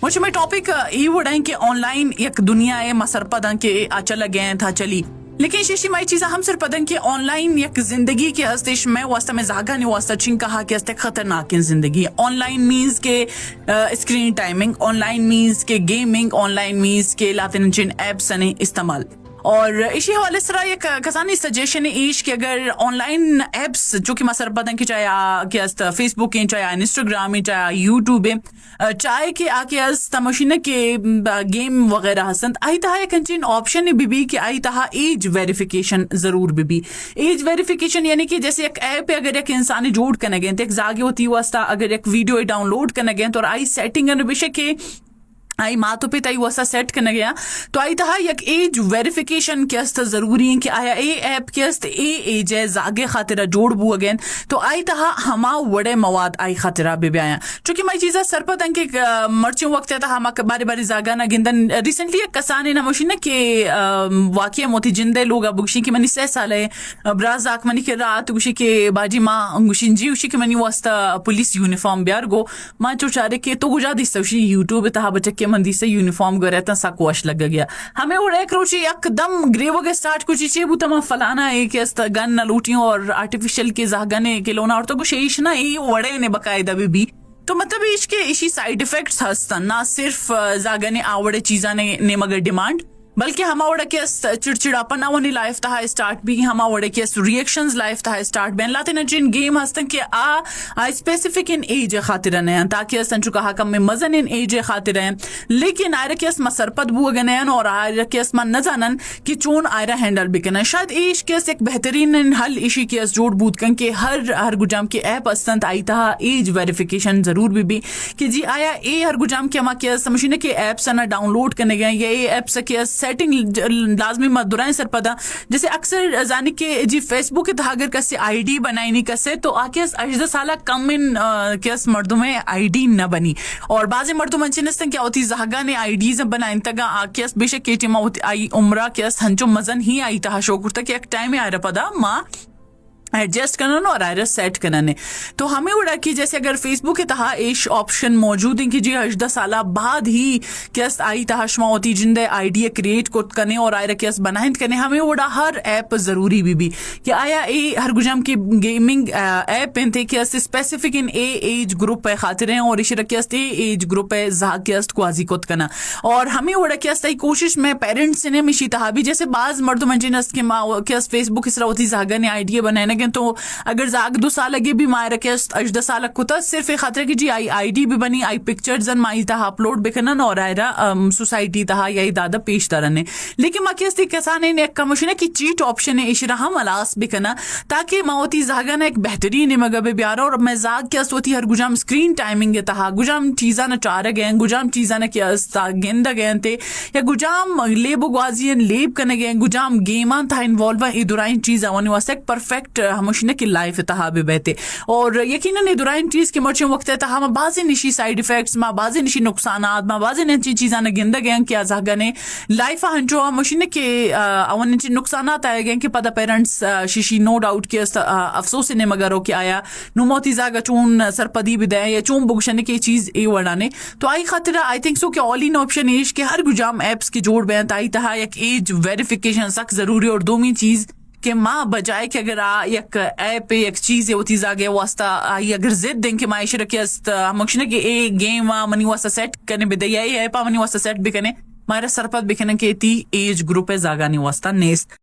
मुझे में टॉपिक ये वड़ा कि ऑनलाइन एक दुनिया है मसर पदं के चल गए था चली लेकिन शीशी माई चीज़ हम सिर्फ पदं के ऑनलाइन एक जिंदगी के हस्तेश में वास्ता में जागा नहीं वास्ता चिंग कहा कि हस्ते खतरनाक जिंदगी ऑनलाइन मीन्स के स्क्रीन टाइमिंग ऑनलाइन मीन्स के गेमिंग ऑनलाइन मीन्स के लाते जिन एप्स ने इस्तेमाल और इसी हवाले से ये कसानी सजेशन है ईश कि अगर ऑनलाइन एप्स जो कि मसर पदं की चाहे फेसबुक है चाहे इंस्टाग्राम है चाहे यूट्यूब है चाहे कि आके तमशीन के गेम वगैरह हसन आई तहा एक ऑप्शन है बीबी कि आई तहा एज वेरिफिकेशन जरूर बीबी एज वेरिफिकेशन यानी कि जैसे एक ऐप है अगर एक इंसान जोड़ करने गए तो एक जागे होती वास्ता अगर एक वीडियो डाउनलोड करने गए तो आई सेटिंग बेशक आई मातो पे तई वसा सेट करने गया तो आई तहा एक एज वेरिफिकेशन के अस्त जरूरी है कि आया ए ऐप के अस्त ए एज है जागे खातिरा जोड़ बू अगेन तो आई तहा हमा वड़े मवाद आई खातिरा बे आया चूंकि मैं चीज़ा सरपत अंके मर्ची वक्त था हमा बारी बारी जागा ना गिंदन रिसेंटली एक कसाने ना मशीन के वाकई मोती जिंदे लोग बुगशी की मनी सह साल है ब्राज आक मनी के रात गुशी के बाजी माँ गुशिन जी उशी के मनी वास्ता पुलिस यूनिफॉर्म ब्यार गो माँ चोचारे के तो गुजा दिस उशी यूट्यूब तहा बच्चे के मंदी से यूनिफॉर्म गो रहता सा कोश लग गया हमें वो एक रोची एकदम ग्रेवो के स्टार्ट कुछ चे बु तमा फलाना है कि गन न लूटियों और आर्टिफिशियल के जागने के लोना और तो कुछ इश ना ये वड़े ने बकायदा भी तो मतलब इसके इसी साइड इफेक्ट्स हस्तन ना सिर्फ जागने आवड़े चीजा ने मगर डिमांड बल्कि हम आवड़े के चिड़चिड़ापन आवनी लाइफ तहा स्टार्ट भी हम आवड़े के रिएक्शंस लाइफ तहा स्टार्ट बेन लाते न जिन गेम हस्तन के आ स्पेसिफिक इन एज खातिर ने ताकि हस्तन चुका हकम में मजन इन एज खातिर हैं लेकिन आयरा के मसरपत बु गनन और आयरा के मन न जानन कि चोन आयरा हैंडल बिकन शायद एज के एक बेहतरीन हल इशी के जोड़ बूत कन के हर गुजाम के ऐप हस्तन आई तहा एज वेरिफिकेशन जरूर भी कि जी आया ए हर गुजाम के हम के समझने के ऐप्स ना डाउनलोड करने गए ये ऐप्स के सेटिंग लाजमी मदुराएं सर पदा जैसे अक्सर जाने के जी फेसबुक के अगर कसे आईडी बनाई नहीं कसे तो आके अजदा साला कम इन केस मर्दों में आईडी न बनी और बाजे मर्दों मंचनस्तन क्या होती जहागा ने आईडीज बनाइन तगा आके बेशक के टीमा आई उम्रा के हंचो मजन ही आई तहा शोकुर तक एक टाइम में आ रहा पदा माँ एडजस्ट करना और आयरस सेट करना तो हमें उड़ा कि जैसे अगर फेसबुक के तहा इश ऑप्शन मौजूद है कि जी 18 साल बाद ही केस आई तहाशमा होती जिंदे आईडी क्रिएट को करने और आयरा केस बनाहिंद करने हमें उड़ा हर ऐप जरूरी भी कि आया ए हर गुजाम की गेमिंग ऐप थे कि specific in A age group है खातिर हैं और इश रकेस्ट ए एज ग्रुप है जाकेस्ट को आजी कोत करना और हमें उड़ा केस तई कोशिश में पेरेंट्स ने मिशी तहा भी जैसे बाज मर्द मंजिनस के माँ केस फेसबुक इस होती जागा ने आईडी बनाने तो अगर जाग 2 साल लगे भी मायरा के 18 साल कुता सिर्फ एक खतरे की जी आईडी भी बनी आई पिक्चर्स अन माई तहा अपलोड बिकनन और आयरा सोसाइटी तहा यही दादा पेश तरने लेकिन माँ के कसाने ने कमोशन की चीट ऑप्शन है इशरा हम अलास बिकना ताकि माओती जागा ना एक बेहतरीन मगब प्यारा और मैं जाग क्या सोती हर गुजाम स्क्रीन टाइमिंग के तहा गुजाम चीज़ा न चार गए गुजाम चीज़ा न क्या गेंदा गए थे या गुजाम लेब ग्वाजियन लेब करने गए गुजाम गेमान था इन्वॉल्व इधुराइन चीज़ आवनी वास्ते परफेक्ट हमशने की लाइफ तहा भी बहते और यकीनन इधुराइन चीज़ के मर्चे वक्त तहा हम बाज़े निशी साइड इफेक्ट्स माँ बाज़े निशी नुकसानात माँ बाज़े नची चीज़ा न गिंदा गए कि आजागा ने लाइफ हंचो मशीन के अवन नुकसानात आए गए कि पता पेरेंट्स शिशी नो डाउट के अफसोस ने मगर कि आया नुमोती जागा चून सरपदी भी दे या चून बुगशन की चीज़ ए वड़ाने तो आई खातिर आई थिंक सो कि ऑल इन ऑप्शन एज के हर गुजाम एप्स की जोड़ बैन ताई तहा एक एज वेरिफिकेशन सख्त जरूरी और दोमी चीज़ कि माँ बजाय कि अगर एक ऐप एक चीज़ होती जागे वास्ता आई अगर जिद दें कि माँ इशर के मक्शने के ए गेम मनी वास्ता सेट करने भी दे या ऐप मनी वास्ता सेट भी करने मारा सरपत भी करने के ती एज ग्रुप है जागा नहीं वास्ता नेस्त